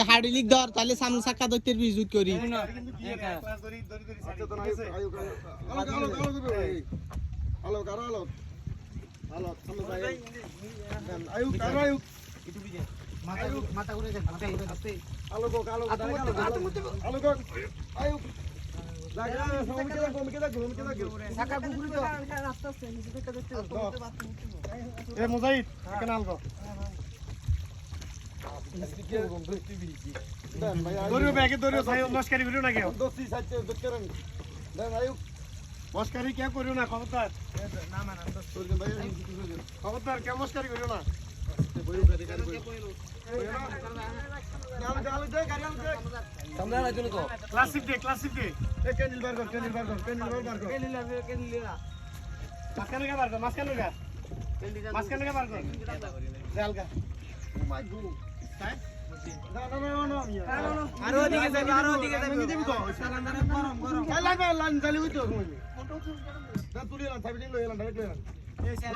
হাড়ি ধর তাহলে সামনে চাকা ধরতে বিজুত করি মাথা ঘুরে যাচ্ছে মস্কারি কে করিও না খবরদার খবরদার কে মস্কারি করিও না ক্লাসিক ডে ক্যান্ডেল বার কর মাঝখানে কে বার কর মাঝখানে কে বার কর হালকা আরো দিকে যাবে গরম লাইন চালিয়ে হইতো তুলি তুলি